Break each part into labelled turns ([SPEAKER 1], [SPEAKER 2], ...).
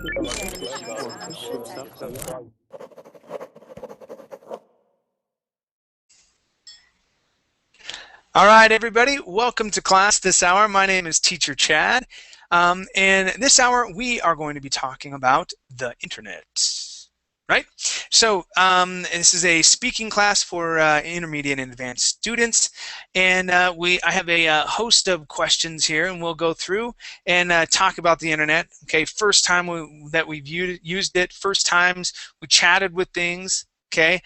[SPEAKER 1] All right, everybody, welcome to class this hour. My name is Teacher Chad, and this hour we are going to be talking about the internet, right? So this is a speaking class for intermediate and advanced students, and I have a host of questions here, and we'll go through and talk about the internet. Okay, first time that we've used it, first times we chatted with things. Okay,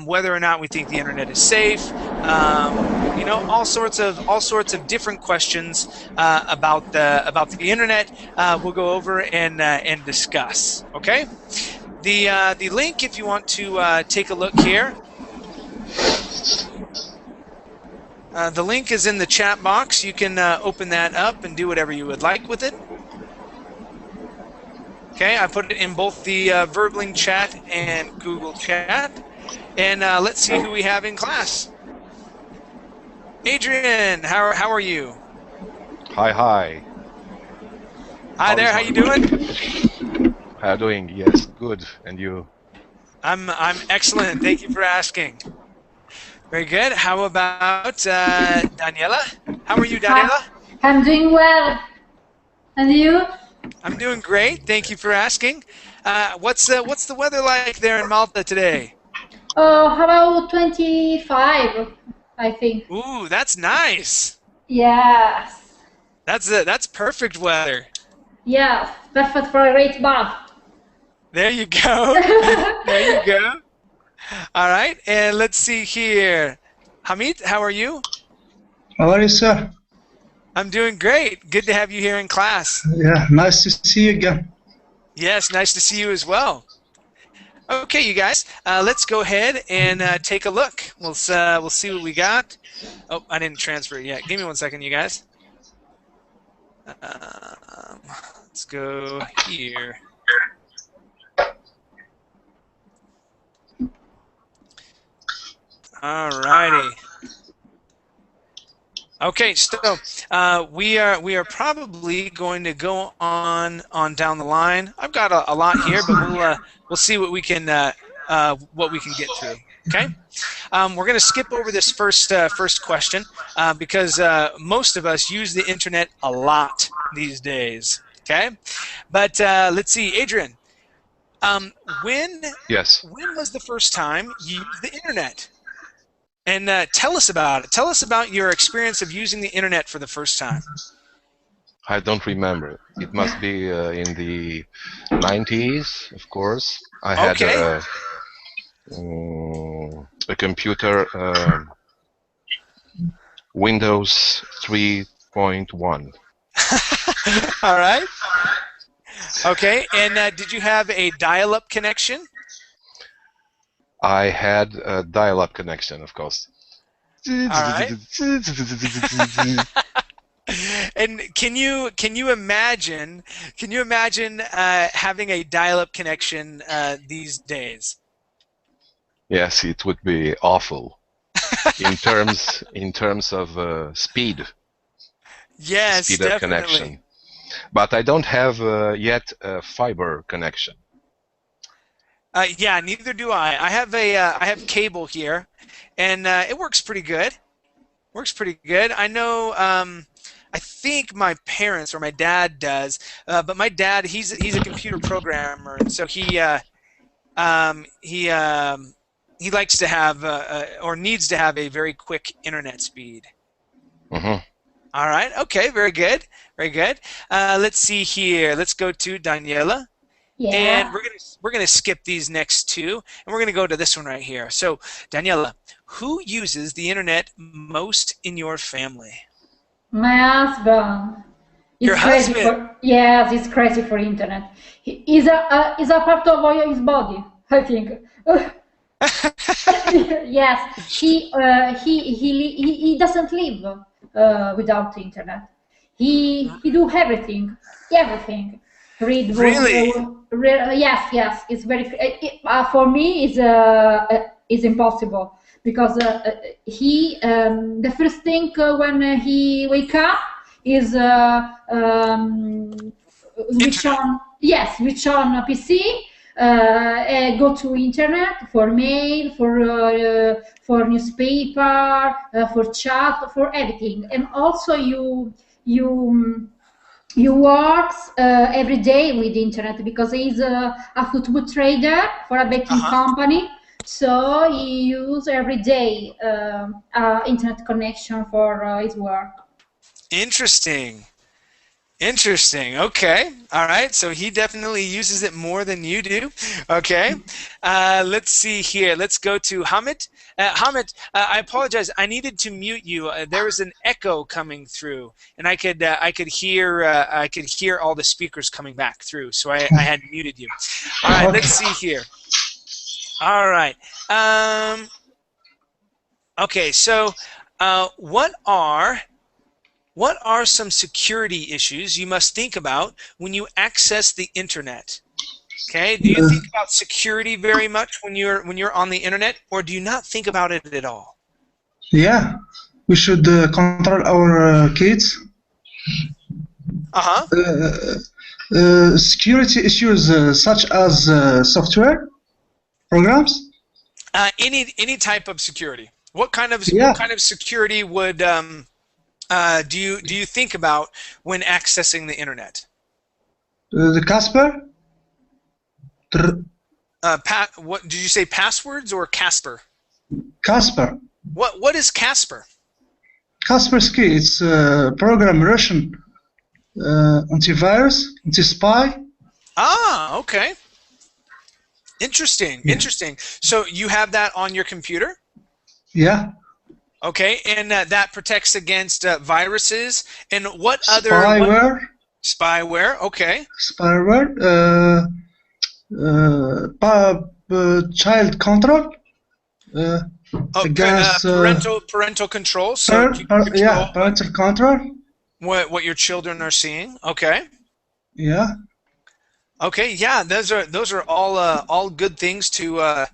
[SPEAKER 1] whether or not we think the internet is safe, you know, all sorts of different questions about the internet. We'll go over and discuss. Okay, the link, if you want to take a look here, the link is in the chat box. You can open that up and do whatever you would like with it. Okay, I put it in both the Verbling chat and Google chat. And let's see who we have in class. Adrian, how are you?
[SPEAKER 2] Hi, hi.
[SPEAKER 1] Hi there, how you doing?
[SPEAKER 2] How you doing? Yes, good. And you?
[SPEAKER 1] I'm excellent. Thank you for asking. Very good. How about Daniela? How are you, Daniela?
[SPEAKER 3] Hi. I'm doing well. And you?
[SPEAKER 1] I'm doing great. Thank you for asking. What's the weather like there in Malta today?
[SPEAKER 3] How about 25, I think.
[SPEAKER 1] Ooh, that's nice.
[SPEAKER 3] Yes.
[SPEAKER 1] That's perfect weather.
[SPEAKER 3] Yes, perfect for a great bath.
[SPEAKER 1] There you go. There you go. All right, and let's see here. Hamid, how are you?
[SPEAKER 4] How are you, sir?
[SPEAKER 1] I'm doing great. Good to have you here in class.
[SPEAKER 4] Yeah, nice to see you again.
[SPEAKER 1] Yes, nice to see you as well. Okay, you guys, let's go ahead and take a look. We'll see what we got. Oh, I didn't transfer it yet. Give me 1 second, you guys. Let's go here. All righty. Okay, so we are probably going to go on down the line. I've got a lot here, but we'll see what we can get through. Okay, we're going to skip over this first question because most of us use the internet a lot these days. Okay, but let's see, Adrian.
[SPEAKER 2] Yes.
[SPEAKER 1] When was the first time you used the internet? And tell us about it. Tell us about your experience of using the internet for the first time.
[SPEAKER 2] I don't remember. It must be in the 90s, of course. I had a computer, Windows 3.1.
[SPEAKER 1] All right. Okay. And did you have a dial-up connection?
[SPEAKER 2] I had a dial-up connection, of course.
[SPEAKER 1] All right. And can you imagine having a dial-up connection these days?
[SPEAKER 2] Yes, it would be awful in terms of speed.
[SPEAKER 1] Yes,
[SPEAKER 2] speed
[SPEAKER 1] definitely.
[SPEAKER 2] of connection. But I don't have yet a fiber connection.
[SPEAKER 1] Yeah, neither do I. I have cable here, and it works pretty good. Works pretty good. I know. I think my parents or my dad does, but my dad he's a computer programmer, and so he likes to have or needs to have a very quick internet speed.
[SPEAKER 2] Mm-hmm.
[SPEAKER 1] All right. Okay. Very good. Very good. Let's see here. Let's go to Daniela.
[SPEAKER 3] Yeah.
[SPEAKER 1] And we're gonna skip these next two, and we're gonna go to this one right here. So, Daniela, who uses the internet most in your family?
[SPEAKER 3] My husband.
[SPEAKER 1] Your husband?
[SPEAKER 3] Yes, he's crazy for internet. He's a part of his body, I think. Yes, he doesn't live without internet. He do everything. Read books.
[SPEAKER 1] Really?
[SPEAKER 3] Yes. It's very. For me, is impossible because the first thing when he wake up is switch on. yes, switch on a PC, go to internet for mail, for newspaper, for chat, for everything, and also you you works every day with internet because he's a football trader for a betting company. So he use every day internet connection for his work.
[SPEAKER 1] Interesting. Interesting. Okay. All right. So he definitely uses it more than you do. Okay. Let's see here. Let's go to Hamid. Hamid, I apologize. I needed to mute you. There was an echo coming through, and I could hear all the speakers coming back through. So I had muted you. All right. Let's see here. All right. Okay. So, what are some security issues you must think about when you access the internet? Okay, do you think about security very much when you're on the internet, or do you not think about it at all?
[SPEAKER 4] Yeah, we should control our kids. Security issues such as software programs.
[SPEAKER 1] Any type of security. What kind of security would do you think about when accessing the internet?
[SPEAKER 4] The Casper.
[SPEAKER 1] What did you say? Passwords or Casper?
[SPEAKER 4] Casper.
[SPEAKER 1] What is Casper?
[SPEAKER 4] Kaspersky. It's a program Russian antivirus, anti-spy.
[SPEAKER 1] Ah, okay. Interesting. Interesting. So you have that on your computer?
[SPEAKER 4] Yeah.
[SPEAKER 1] Okay, and that protects against viruses and what other
[SPEAKER 4] spyware?
[SPEAKER 1] Spyware. Okay.
[SPEAKER 4] Spyware. Child control.
[SPEAKER 1] Parental control. So
[SPEAKER 4] yeah, parental control.
[SPEAKER 1] What your children are seeing. Okay.
[SPEAKER 4] Yeah.
[SPEAKER 1] Okay. Yeah. Those are all good things to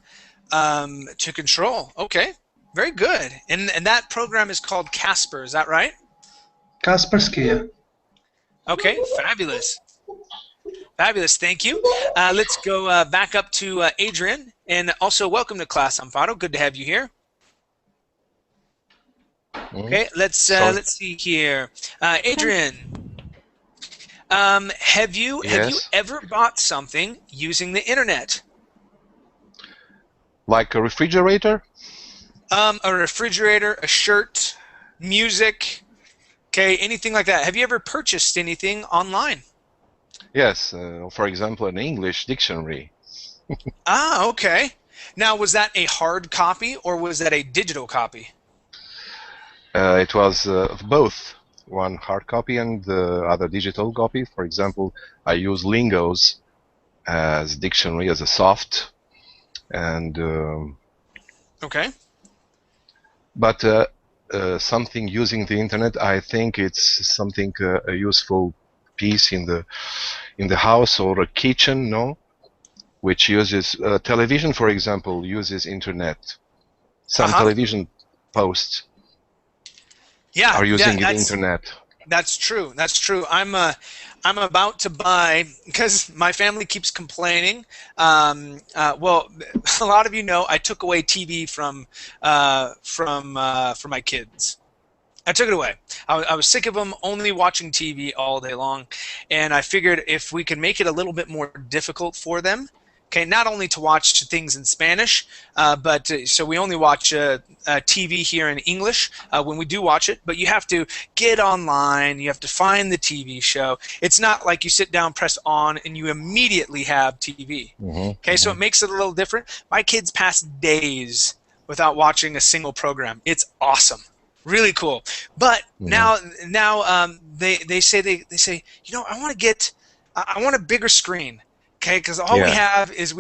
[SPEAKER 1] control. Okay. Very good. And that program is called Casper, is that right?
[SPEAKER 4] Kaspersky, yeah.
[SPEAKER 1] Okay, fabulous. Fabulous, thank you. Let's go back up to Adrian. And also welcome to class, Amparo. Good to have you here. Okay, let's see here. Adrian, have you ever bought something using the internet?
[SPEAKER 2] Like a refrigerator?
[SPEAKER 1] A refrigerator, a shirt, music, okay, anything like that. Have you ever purchased anything online?
[SPEAKER 2] Yes, for example, an English dictionary.
[SPEAKER 1] Ah, okay. Now, was that a hard copy or was that a digital copy?
[SPEAKER 2] It was both. One hard copy and the other digital copy. For example, I use Lingos as dictionary, as a soft, and
[SPEAKER 1] okay.
[SPEAKER 2] But something using the internet, I think it's something a useful piece in the house or a kitchen, no? Which uses television, for example, uses internet. Some television posts are using the internet.
[SPEAKER 1] That's true. That's true. I'm about to buy, because my family keeps complaining. Well, a lot of you know I took away TV from my kids. I took it away. I was sick of them only watching TV all day long, and I figured if we could make it a little bit more difficult for them, okay, not only to watch things in Spanish, but so we only watch TV here in English when we do watch it, but you have to get online, you have to find the TV show. It's not like you sit down, press on, and you immediately have TV. Okay, so it makes it a little different. My kids pass days without watching a single program. It's awesome. Really cool. But now they say, you know, I want a bigger screen. Okay, because all we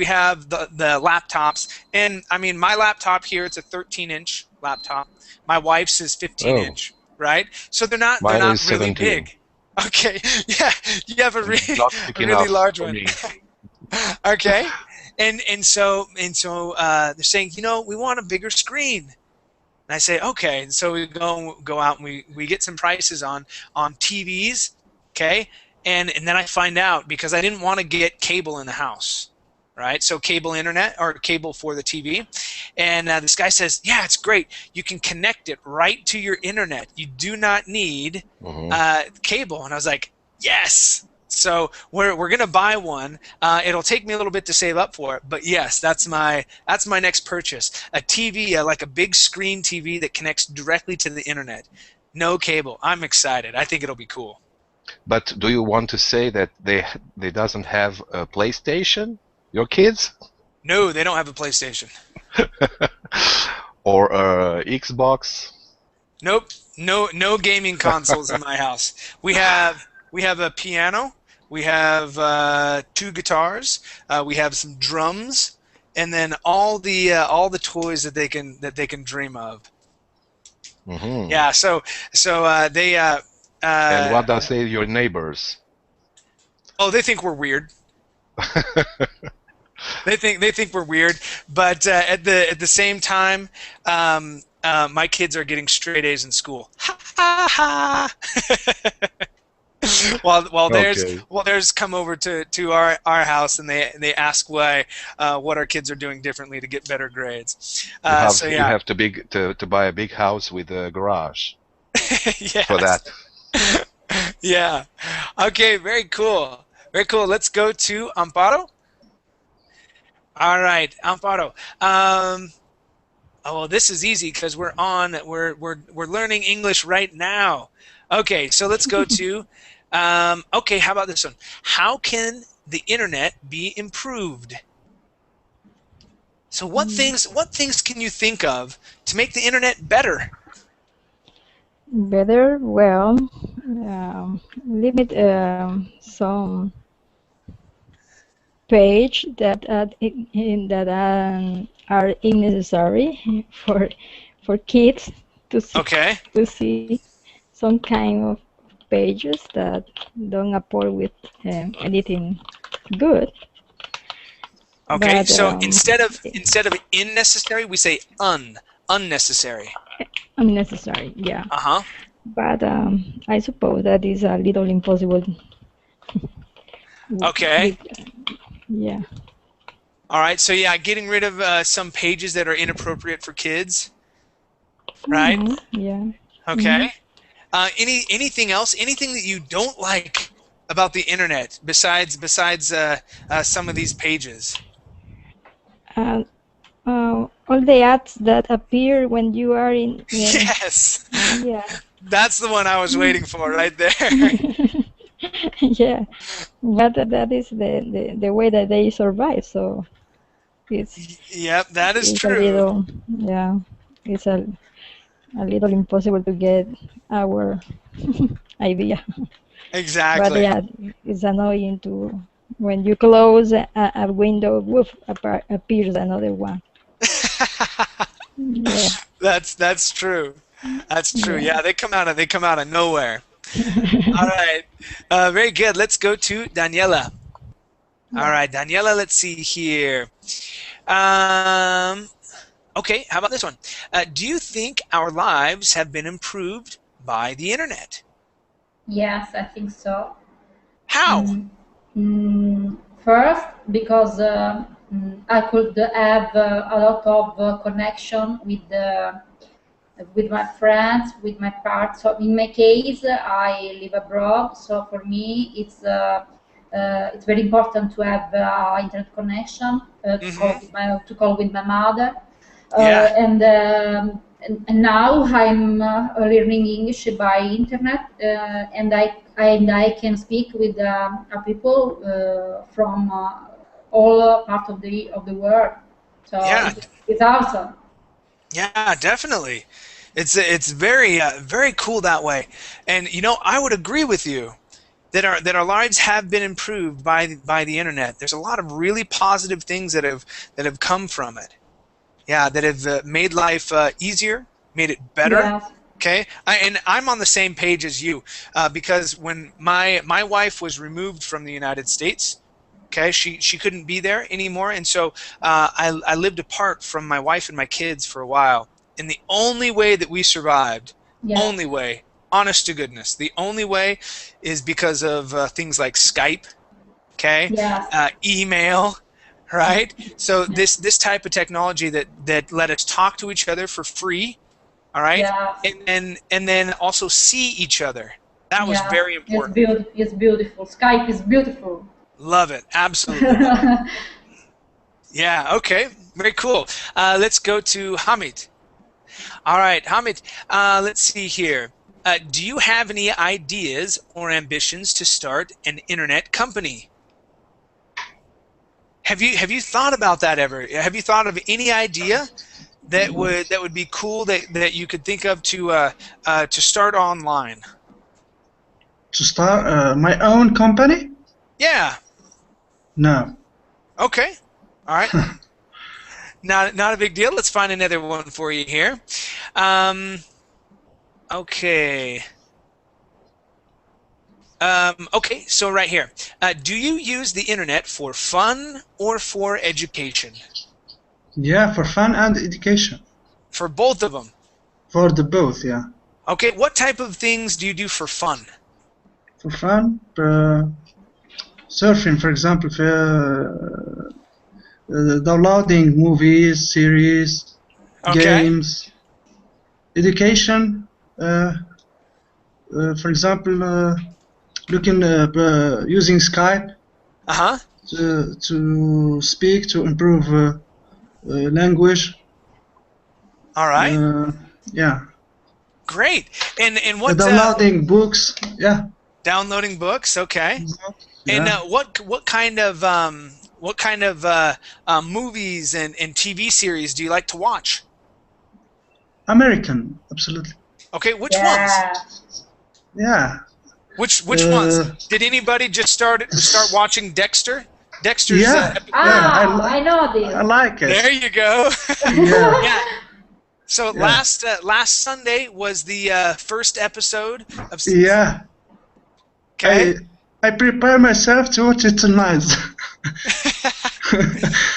[SPEAKER 1] have the laptops, and I mean my laptop here, it's a 13-inch laptop. My wife's is 15-inch, right? So they're not really 17. Big. Okay, yeah, you have a really large one. Okay, and so they're saying, you know, we want a bigger screen. And I say, okay. And so we go out and we get some prices on TVs, okay. and then I find out because I didn't want to get cable in the house, right? So cable internet or cable for the TV, and this guy says, "Yeah, it's great. You can connect it right to your internet. You do not need cable." And I was like, "Yes." So we're gonna buy one. It'll take me a little bit to save up for it, but yes, that's my next purchase. A TV, like a big screen TV that connects directly to the internet. No cable. I'm excited. I think it'll be cool.
[SPEAKER 2] But do you want to say that they doesn't have a PlayStation? Your kids?
[SPEAKER 1] No, they don't have a PlayStation.
[SPEAKER 2] Or a Xbox?
[SPEAKER 1] Nope. No gaming consoles in my house. We have a piano. We have 2 guitars. We have some drums, and then all the toys that they can dream of.
[SPEAKER 2] Mm-hmm.
[SPEAKER 1] Yeah. So they.
[SPEAKER 2] And what does say your neighbors?
[SPEAKER 1] Oh, they think we're weird. They think we're weird, but at the same time, my kids are getting straight A's in school. Ha ha ha! while theirs come over to our house and they ask why what our kids are doing differently to get better grades. So yeah,
[SPEAKER 2] you have to buy a big house with a garage
[SPEAKER 1] yes.
[SPEAKER 2] for that.
[SPEAKER 1] Yeah. Okay. Very cool. Very cool. Let's go to Amparo. All right, Amparo. Oh, well, this is easy because we're learning English right now. Okay, so let's go to. Okay, how about this one? How can the internet be improved? So what things can you think of to make the internet better?
[SPEAKER 5] Better, well, limit some page that are unnecessary for kids to see,
[SPEAKER 1] Okay.
[SPEAKER 5] to see some kind of pages that don't apport with anything good.
[SPEAKER 1] Okay,
[SPEAKER 5] But,
[SPEAKER 1] so instead of unnecessary, we say unnecessary.
[SPEAKER 5] Unnecessary, yeah.
[SPEAKER 1] Uh-huh.
[SPEAKER 5] But I suppose that is a little impossible.
[SPEAKER 1] Okay.
[SPEAKER 5] Yeah.
[SPEAKER 1] All right, so yeah, getting rid of some pages that are inappropriate for kids, right?
[SPEAKER 5] Yeah.
[SPEAKER 1] Okay. Anything else? Anything that you don't like about the internet besides some of these pages?
[SPEAKER 5] All the ads that appear when you are in.
[SPEAKER 1] Yes.
[SPEAKER 5] Yeah.
[SPEAKER 1] That's the one I was waiting for right there.
[SPEAKER 5] Yeah, but that is the way that they survive. So it's.
[SPEAKER 1] Yep, that is
[SPEAKER 5] it's
[SPEAKER 1] true.
[SPEAKER 5] A little, yeah, it's a little impossible to get our idea.
[SPEAKER 1] Exactly.
[SPEAKER 5] But yeah, it's annoying to when you close a window, woof, appears another one. Yeah.
[SPEAKER 1] That's true. That's true. Yeah, they come out of nowhere. All right. Very good. Let's go to Daniela. All right, Daniela, let's see here. Okay, how about this one? Do you think our lives have been improved by the internet?
[SPEAKER 3] Yes, I think so.
[SPEAKER 1] How?
[SPEAKER 3] First, because I could have a lot of connection with my friends, with my part. So in my case, I live abroad. So for me, it's very important to have internet connection to call with my mother.
[SPEAKER 1] Yeah.
[SPEAKER 3] And now I'm learning English by internet, and I can speak with people from all parts of the world. So
[SPEAKER 1] Yeah.
[SPEAKER 3] it's awesome.
[SPEAKER 1] Yeah, definitely. It's very cool that way. And you know, I would agree with you that our lives have been improved by the internet. There's a lot of really positive things that have come from it. Yeah, that have made life easier, made it better.
[SPEAKER 3] Yes.
[SPEAKER 1] Okay, and I'm on the same page as you because when my wife was removed from the United States, okay, she couldn't be there anymore, and so I lived apart from my wife and my kids for a while. And the only way that we survived,
[SPEAKER 3] Yes.
[SPEAKER 1] only way, Honest to goodness. The only way is because of things like Skype, okay,
[SPEAKER 3] Yes.
[SPEAKER 1] email, right? So this type of technology that let us talk to each other for free, all right,
[SPEAKER 3] Yes.
[SPEAKER 1] and then also see each other. That was
[SPEAKER 3] Yes.
[SPEAKER 1] very important.
[SPEAKER 3] It's beautiful. Skype is beautiful.
[SPEAKER 1] Love it. Absolutely love it. Yeah. Okay. Very cool. Let's go to Hamid. All right, Hamid. Let's see here. Do you have any ideas or ambitions to start an internet company? Have you thought about that ever? Have you thought of any idea that would be cool that you could think of to start online?
[SPEAKER 4] To start my own company?
[SPEAKER 1] Yeah.
[SPEAKER 4] No.
[SPEAKER 1] Okay. All right. Not a big deal. Let's find another one for you here. Okay. Okay, so right here. Do you use the internet for fun or for education?
[SPEAKER 4] Yeah, for fun and education.
[SPEAKER 1] For both of them.
[SPEAKER 4] For the both, yeah.
[SPEAKER 1] Okay, what type of things do you do for fun?
[SPEAKER 4] For fun, surfing, for example, downloading movies, series,
[SPEAKER 1] Okay.
[SPEAKER 4] games. Education, for example, looking using Skype
[SPEAKER 1] Uh-huh.
[SPEAKER 4] to speak to improve language.
[SPEAKER 1] All right.
[SPEAKER 4] Yeah.
[SPEAKER 1] Great. And what
[SPEAKER 4] Downloading books. Yeah.
[SPEAKER 1] downloading books, okay. And
[SPEAKER 4] Yeah.
[SPEAKER 1] what kind of movies and TV series do you like to watch?
[SPEAKER 4] American, absolutely.
[SPEAKER 1] Okay, which ones?
[SPEAKER 4] Yeah.
[SPEAKER 1] Which ones? Did anybody just start watching Dexter? Dexter's
[SPEAKER 4] Yeah.
[SPEAKER 3] I know this.
[SPEAKER 4] I like it.
[SPEAKER 1] there you go.
[SPEAKER 4] Yeah.
[SPEAKER 1] Yeah. So
[SPEAKER 4] Yeah.
[SPEAKER 1] last Sunday was the first episode of
[SPEAKER 4] Yeah.
[SPEAKER 1] Okay.
[SPEAKER 4] I prepare myself to watch it tonight.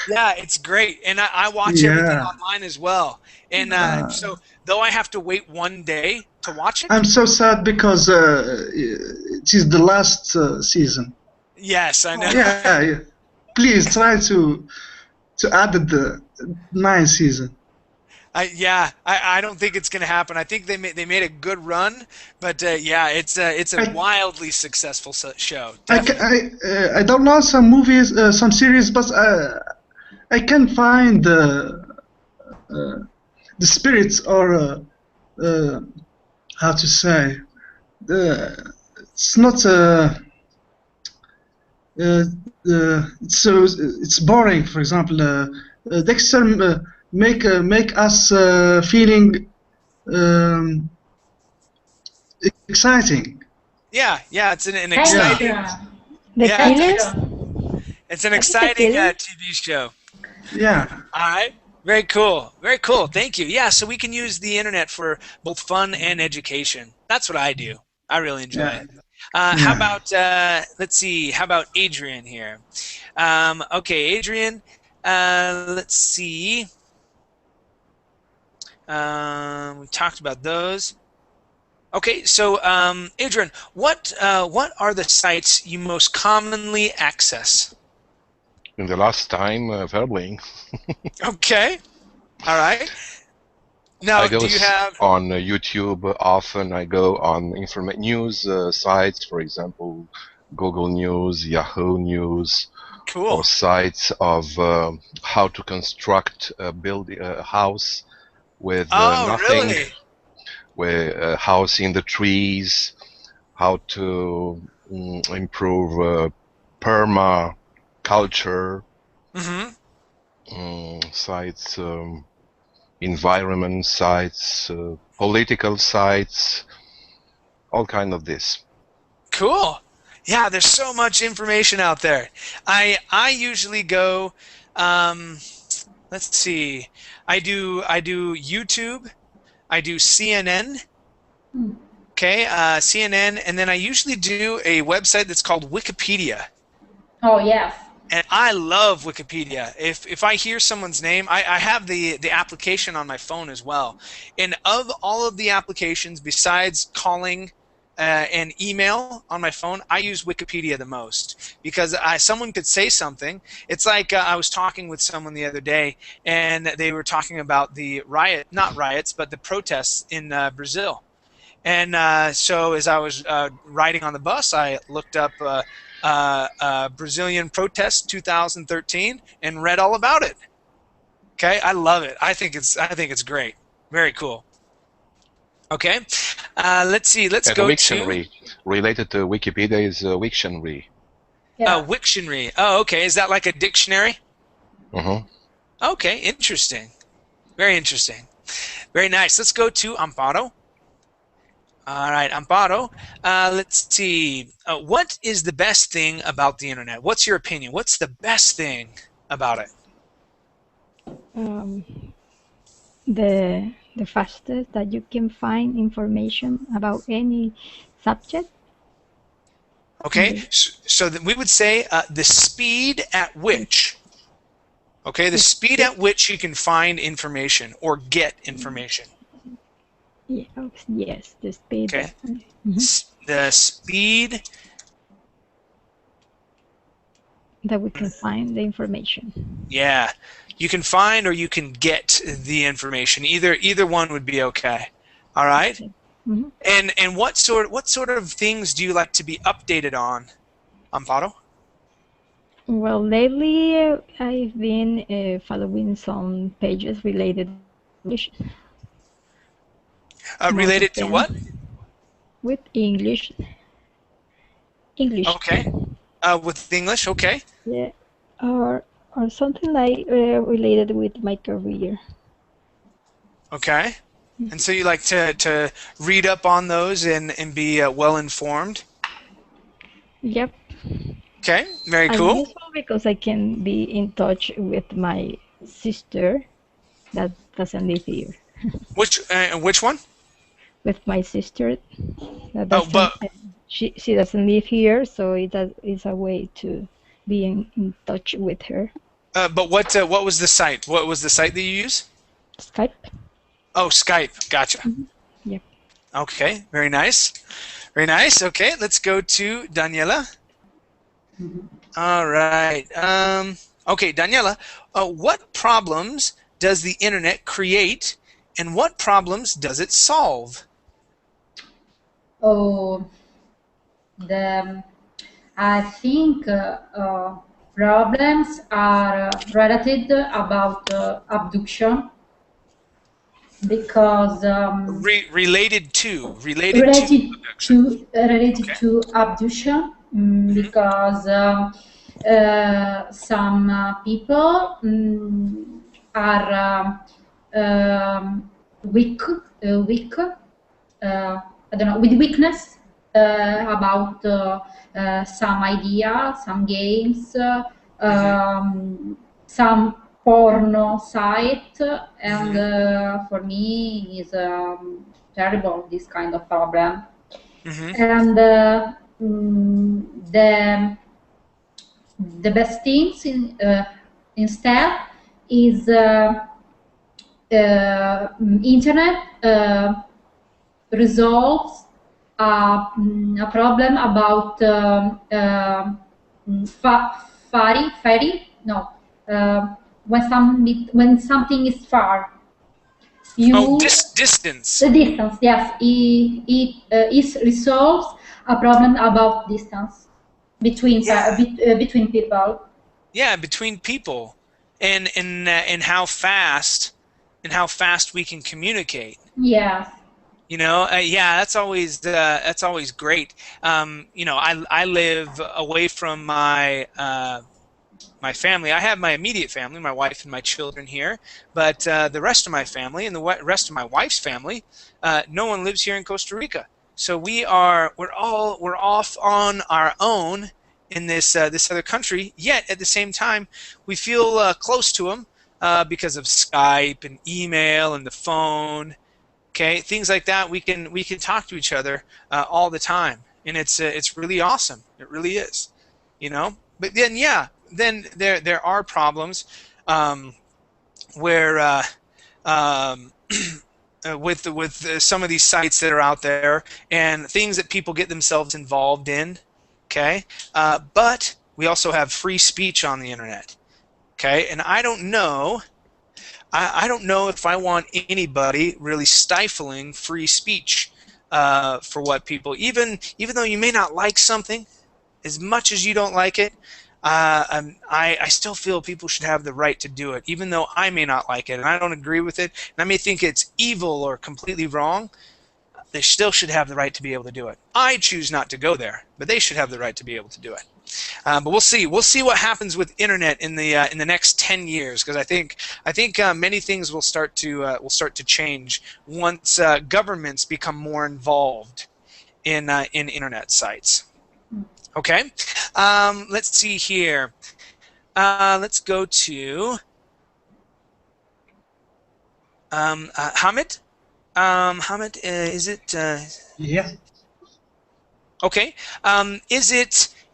[SPEAKER 1] Yeah, it's great, and I watch everything online as well. And so though I have to wait one day to watch it.
[SPEAKER 4] I'm so sad because it is the last season.
[SPEAKER 1] Yes, I know.
[SPEAKER 4] Yeah. Please try to add the ninth season.
[SPEAKER 1] I don't think it's going to happen. I think they made a good run, but yeah, it's a wildly successful show.
[SPEAKER 4] I don't know some movies, some series, but I can find the spirits or how to say it's not it's boring. For example, Dexter make us feeling exciting.
[SPEAKER 1] Yeah, it's an exciting.
[SPEAKER 5] The
[SPEAKER 1] Yeah.
[SPEAKER 5] killers?
[SPEAKER 1] It's an
[SPEAKER 5] The
[SPEAKER 1] exciting
[SPEAKER 5] Killers?
[SPEAKER 1] TV show.
[SPEAKER 4] Yeah.
[SPEAKER 1] All right. Very cool. Very cool. Thank you. Yeah, so we can use the internet for both fun and education. That's what I do. I really enjoy it. How about, let's see, how about Adrian here? Okay, Adrian, let's see. We talked about those. Okay, so Adrian, what are the sites you most commonly access?
[SPEAKER 2] In the last time, verbally.
[SPEAKER 1] Okay, all right. Now,
[SPEAKER 2] I go
[SPEAKER 1] do you have
[SPEAKER 2] on YouTube often? I go on news sites, for example, Google News, Yahoo News,
[SPEAKER 1] cool?
[SPEAKER 2] or sites of how to construct a house with nothing,
[SPEAKER 1] really?
[SPEAKER 2] with a house in the trees, how to improve permaculture, sites, environment sites, political sites, all kind of this.
[SPEAKER 1] Cool. Yeah, there's so much information out there. I usually go. Let's see. I do YouTube. I do CNN. Okay, CNN, and then I usually do a website that's called Wikipedia.
[SPEAKER 3] Oh yes.
[SPEAKER 1] And I love Wikipedia. If I hear someone's name, I have the application on my phone as well. And of all of the applications, besides calling and email on my phone, I use Wikipedia the most because someone could say something. It's like I was talking with someone the other day, and they were talking about the not riots, but the protests in Brazil. And so as I was riding on the bus, I looked up Brazilian protests 2013 and read all about it. Okay, I love it. I think it's great. Very cool. Okay, let's see. Let's
[SPEAKER 2] And
[SPEAKER 1] go
[SPEAKER 2] Wiktionary, related to Wikipedia, is Wiktionary.
[SPEAKER 3] Yeah.
[SPEAKER 1] Wiktionary. Oh, okay. Is that like a dictionary?
[SPEAKER 2] Mm-hmm.
[SPEAKER 1] Okay, interesting. Very interesting. Very nice. Let's go to Amparo. All right, Amparo. Let's see. What is the best thing about the internet? What's your opinion? What's the best thing about it?
[SPEAKER 5] Um, the fastest that you can find information about any subject.
[SPEAKER 1] Okay, so we would say the speed at which. Okay, the speed at which you can find information or get information.
[SPEAKER 5] Yes, the speed.
[SPEAKER 1] Okay, the speed
[SPEAKER 5] that we can find the information.
[SPEAKER 1] Yeah, you can find or you can get the information. Either one would be okay. All right.
[SPEAKER 5] Mm-hmm.
[SPEAKER 1] And what sort of things do you like to be updated on, Amparo?
[SPEAKER 5] Well, lately I've been following some pages related to English.
[SPEAKER 1] Related to what?
[SPEAKER 5] With English. English.
[SPEAKER 1] Okay. With English, okay.
[SPEAKER 5] Yeah, or something like related with my career.
[SPEAKER 1] Okay. And so you like to read up on those and be well informed?
[SPEAKER 5] Yep.
[SPEAKER 1] Okay, very cool.
[SPEAKER 5] And useful because I can be in touch with my sister that doesn't live here.
[SPEAKER 1] Which one?
[SPEAKER 5] With my sister that doesn't, she doesn't live here, so it's a way to be in touch with her.
[SPEAKER 1] But what was the site? What was the site that you use?
[SPEAKER 5] Skype.
[SPEAKER 1] Oh, Skype. Gotcha.
[SPEAKER 5] Mm-hmm. Yep.
[SPEAKER 1] Okay, very nice. Very nice. Okay, let's go to Daniela.
[SPEAKER 3] Mm-hmm.
[SPEAKER 1] All right. Okay, Daniela, what problems does the internet create, and what problems does it solve?
[SPEAKER 3] Oh, I think problems are related about abduction because
[SPEAKER 1] related to
[SPEAKER 3] abduction because some people are weak. I don't know, with weakness about some idea, some games, some porno site, and for me is terrible, this kind of problem. And the best things instead is internet resolves a problem about when something is far.
[SPEAKER 1] Distance.
[SPEAKER 3] The distance, yes. It resolves a problem about distance between people.
[SPEAKER 1] Yeah, between people, and how fast we can communicate.
[SPEAKER 3] Yes.
[SPEAKER 1] You know, yeah, that's always great. You know, I live away from my my family. I have my immediate family, my wife and my children here, but the rest of my family and the rest of my wife's family, no one lives here in Costa Rica. So we're off on our own in this other country. Yet at the same time, we feel close to them because of Skype and email and the phone. Okay, things like that. We can talk to each other all the time, and it's really awesome. It really is, you know. But then then there are problems where with some of these sites that are out there and things that people get themselves involved in. Okay, but we also have free speech on the internet. Okay, and I don't know. I don't know if I want anybody really stifling free speech for what people, even though you may not like something, as much as you don't like it, I still feel people should have the right to do it, even though I may not like it and I don't agree with it, and I may think it's evil or completely wrong. They still should have the right to be able to do it. I choose not to go there, but they should have the right to be able to do it. But we'll see. We'll see what happens with internet in the next 10 years, because I think many things will start to change once governments become more involved in internet sites. Okay. Let's see here. Let's go to Hamid. Hamid, is it?
[SPEAKER 4] Yeah.
[SPEAKER 1] Okay.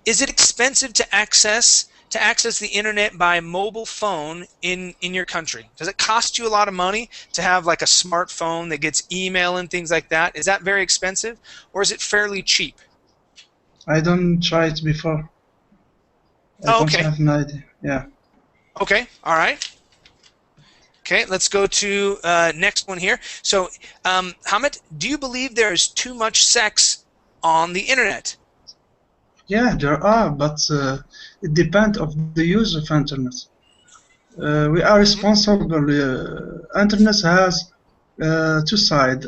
[SPEAKER 1] Is it expensive to access the internet by mobile phone in your country? Does it cost you a lot of money to have like a smartphone that gets email and things like that? Is that very expensive, or is it fairly cheap?
[SPEAKER 4] I don't try it before. I don't have an idea. Yeah.
[SPEAKER 1] Okay. All right. Okay, let's go to next one here. So, Hamid, do you believe there is too much sex on the internet?
[SPEAKER 4] Yeah, there are, but it depends on the use of internet. We are responsible. Internet has two sides,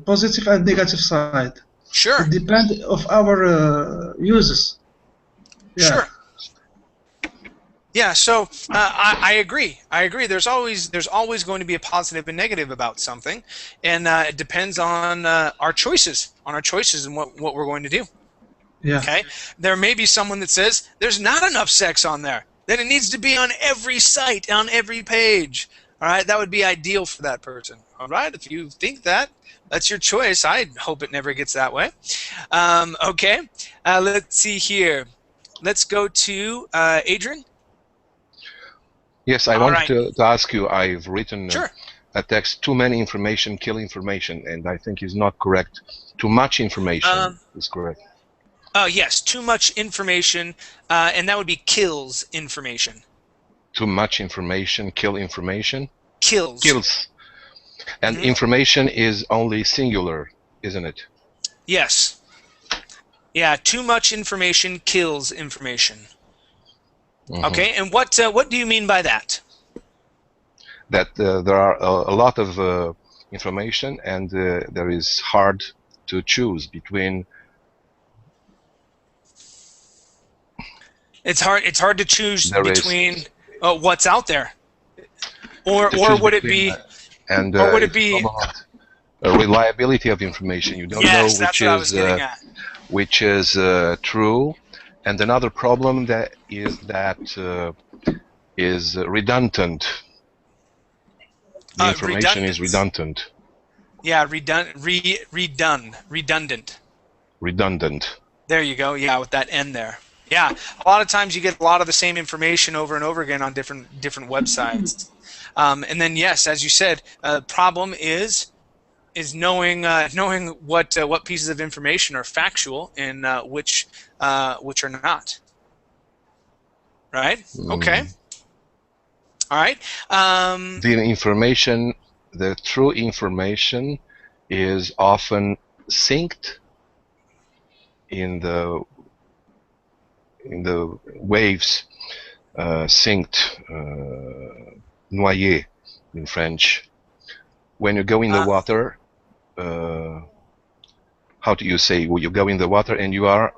[SPEAKER 4] positive and negative side.
[SPEAKER 1] Sure.
[SPEAKER 4] It depends of our uses. Yeah.
[SPEAKER 1] Sure. Yeah, so I agree. I agree. There's always going to be a positive and negative about something, and it depends on our choices, and what we're going to do.
[SPEAKER 4] Yeah.
[SPEAKER 1] Okay. There may be someone that says there's not enough sex on there, that it needs to be on every site, on every page. All right, that would be ideal for that person. All right, if you think that, that's your choice. I hope it never gets that way. Okay. Let's see here. Let's go to Adrian.
[SPEAKER 2] Yes, I wanted to ask you, I've written a text, too many information, kill information, and I think is not correct. Too much information is correct.
[SPEAKER 1] Yes, too much information, and that would be kills information.
[SPEAKER 2] Too much information, kill information?
[SPEAKER 1] Kills.
[SPEAKER 2] Kills. And information is only singular, isn't it?
[SPEAKER 1] Yes. Yeah, too much information kills information. Okay, and what do you mean by that?
[SPEAKER 2] That there are a lot of information, and there is hard to choose between.
[SPEAKER 1] It's hard to choose between what's out there, or would it be?
[SPEAKER 2] And
[SPEAKER 1] or would it be?
[SPEAKER 2] Reliability of information. You don't know which is true. And another problem that is redundant. The information is redundant.
[SPEAKER 1] Yeah, redundant.
[SPEAKER 2] Redundant.
[SPEAKER 1] There you go. Yeah, with that N there. Yeah, a lot of times you get a lot of the same information over and over again on different websites. And then yes, as you said, problem is knowing what pieces of information are factual and which are not. Right? Okay. All right.
[SPEAKER 2] The true information is often synced in the waves, synced, noyé in French. When you go in the water, how do you say? Well, you go in the water and you are.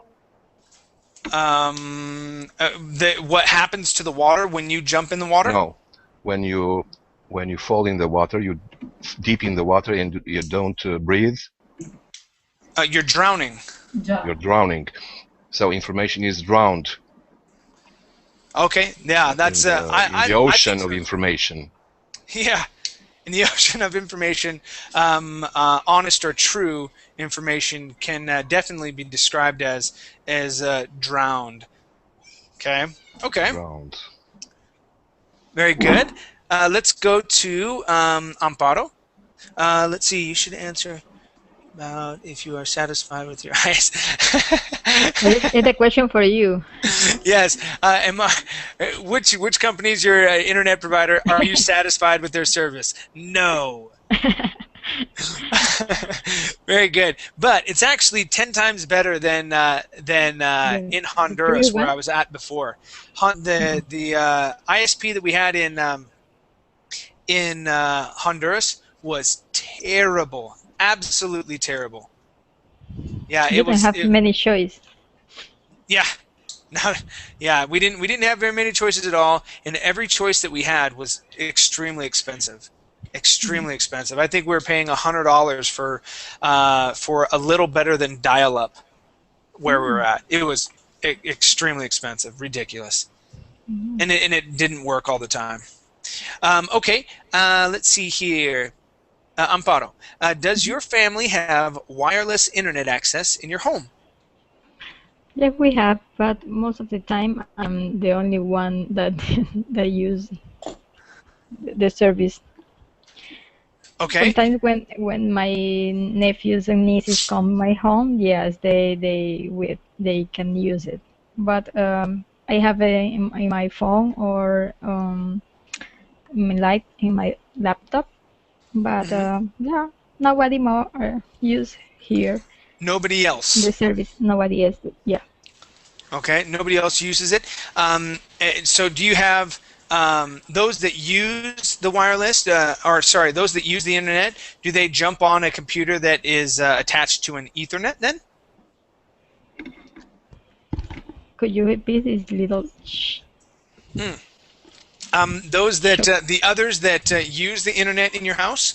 [SPEAKER 1] What happens to the water when you jump in the water?
[SPEAKER 2] No, when you fall in the water, you deep in the water and you don't breathe.
[SPEAKER 1] You're drowning.
[SPEAKER 2] You're drowning. So information is drowned.
[SPEAKER 1] Okay, yeah, that's
[SPEAKER 2] in the ocean of information.
[SPEAKER 1] Yeah, in the ocean of information, honest or true information can definitely be described as drowned. Okay. Okay.
[SPEAKER 2] Drowned.
[SPEAKER 1] Very good. Let's go to Amparo. Let's see. You should answer about if you are satisfied with your eyes.
[SPEAKER 5] It's a question for you.
[SPEAKER 1] Yes. Which company is your internet provider? Are you satisfied with their service? No. Very good. But it's actually 10 times better than in Honduras, where I was at before. The ISP that we had in Honduras was terrible. Absolutely terrible. Yeah,
[SPEAKER 5] you didn't have many choices.
[SPEAKER 1] Yeah. Yeah, we didn't have very many choices at all, and every choice that we had was extremely expensive. Extremely expensive. I think we were paying $100 for a little better than dial-up where we were at. It was extremely expensive, ridiculous, and it didn't work all the time. Okay, let's see here. Amparo, does your family have wireless internet access in your home?
[SPEAKER 5] Yes, we have, but most of the time I'm the only one that that use the service.
[SPEAKER 1] Okay.
[SPEAKER 5] Sometimes when my nephews and nieces come my home, yes, they can use it. But I have in my phone or in my laptop. But yeah, nobody more use here.
[SPEAKER 1] Nobody else.
[SPEAKER 5] The service, nobody else. Yeah.
[SPEAKER 1] Okay, nobody else uses it. So do you have those that use the wireless, those that use the internet? Do they jump on a computer that is attached to an Ethernet then?
[SPEAKER 5] Could you repeat this little?
[SPEAKER 1] Those that the others that use the internet in your house,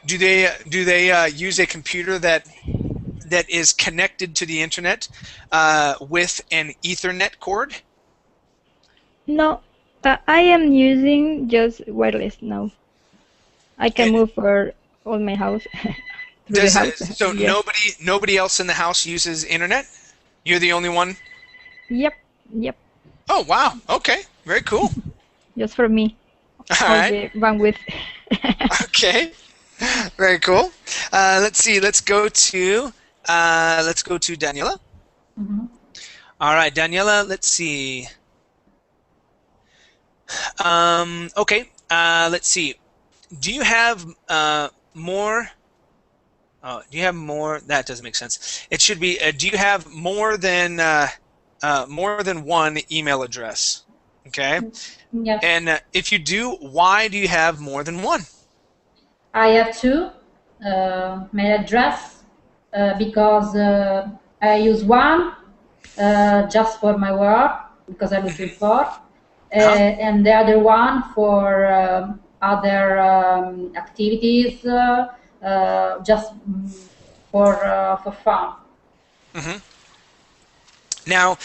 [SPEAKER 1] do they use a computer that is connected to the internet with an Ethernet cord?
[SPEAKER 5] No, I am using just wireless now. I can move for all my house.
[SPEAKER 1] The house. So yes. Nobody else in the house uses internet? You're the only one?
[SPEAKER 5] Yep.
[SPEAKER 1] Oh wow. Okay. Very cool.
[SPEAKER 5] Just for me.
[SPEAKER 1] All right.
[SPEAKER 5] The bandwidth.
[SPEAKER 1] Okay. Very cool. Let's see. Let's go to Daniela.
[SPEAKER 3] Mm-hmm.
[SPEAKER 1] All right, Daniela. Let's see. Okay. Let's see. Do you have more? Oh, do you have more? That doesn't make sense. It should be. Do you have more than one email address? Okay.
[SPEAKER 3] Yes.
[SPEAKER 1] And if you do, why do you have more than one?
[SPEAKER 3] I have two mail address because I use one just for my work because I'm looking for, and the other one for other activities, just for fun.
[SPEAKER 1] Mm-hmm. Now,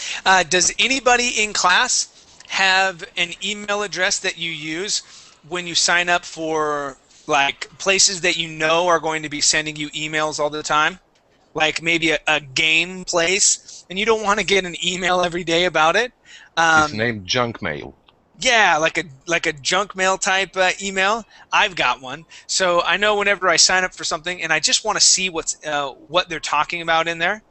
[SPEAKER 1] does anybody in class have an email address that you use when you sign up for like places that you know are going to be sending you emails all the time? Like maybe a game place, and you don't want to get an email every day about it.
[SPEAKER 2] It's named junk mail.
[SPEAKER 1] Yeah, like a junk mail type email. I've got one, so I know whenever I sign up for something, and I just want to see what they're talking about in there.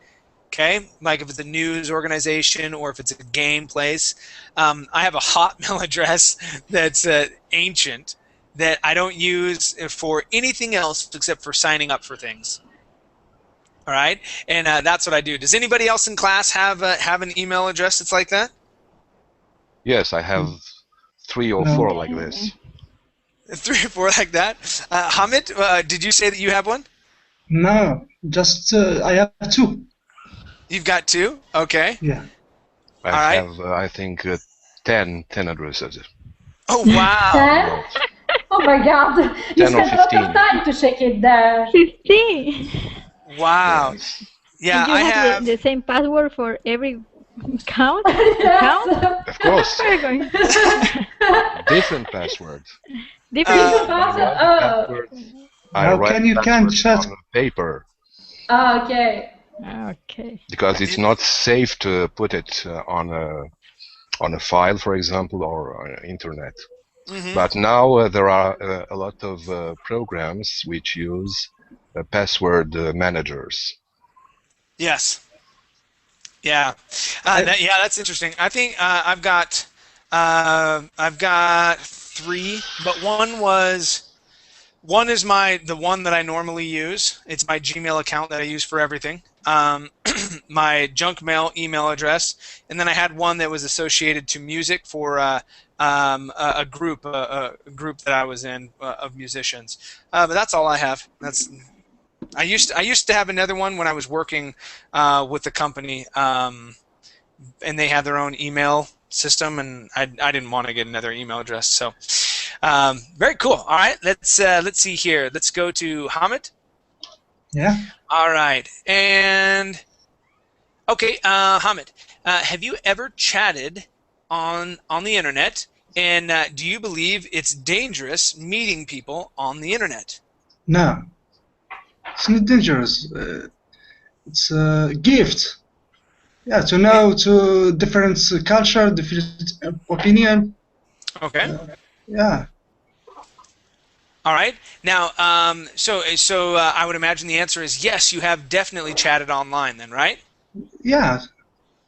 [SPEAKER 1] Okay, like if it's a news organization or if it's a game place. I have a Hotmail address that's ancient that I don't use for anything else except for signing up for things. All right, and that's what I do. Does anybody else in class have an email address that's like that?
[SPEAKER 2] Yes, I have 3 or 4 like this.
[SPEAKER 1] 3 or 4 like that. Hamid, did you say that you have one?
[SPEAKER 4] No, just I have 2.
[SPEAKER 1] You've got 2? Okay.
[SPEAKER 4] Yeah.
[SPEAKER 2] I have, I think, 10 addresses.
[SPEAKER 1] Oh, wow.
[SPEAKER 3] 10? Oh, my God. You spent a lot of time to check it there.
[SPEAKER 5] 15.
[SPEAKER 1] Wow.
[SPEAKER 2] Yes.
[SPEAKER 1] Yeah,
[SPEAKER 5] I have the same password for every account?
[SPEAKER 2] Of course.
[SPEAKER 5] Where are you going?
[SPEAKER 2] Different passwords.
[SPEAKER 5] Different
[SPEAKER 3] passwords?
[SPEAKER 4] How can you chat
[SPEAKER 2] on paper?
[SPEAKER 3] Oh, okay.
[SPEAKER 5] Okay.
[SPEAKER 2] Because it's not safe to put it on a file, for example, or on internet. But now there are a lot of programs which use password managers.
[SPEAKER 1] Yes. Yeah. Yeah, that's interesting. I think I've got three, but one is the one that I normally use. It's my Gmail account that I use for everything. My junk mail email address, and then I had one that was associated to music for a group that I was in of musicians. But that's all I have. I used to have another one when I was working with the company, and they had their own email system, and I didn't want to get another email address. So very cool. All right, let's see here. Let's go to Hamid.
[SPEAKER 4] Yeah.
[SPEAKER 1] All right, and okay, Hamid, have you ever chatted on the internet? And do you believe it's dangerous meeting people on the internet?
[SPEAKER 4] No, it's not dangerous. It's a gift. Yeah, to know to different culture, different opinion.
[SPEAKER 1] Okay.
[SPEAKER 4] Yeah.
[SPEAKER 1] All right. Now, so I would imagine the answer is yes. You have definitely chatted online, then, right?
[SPEAKER 4] Yeah.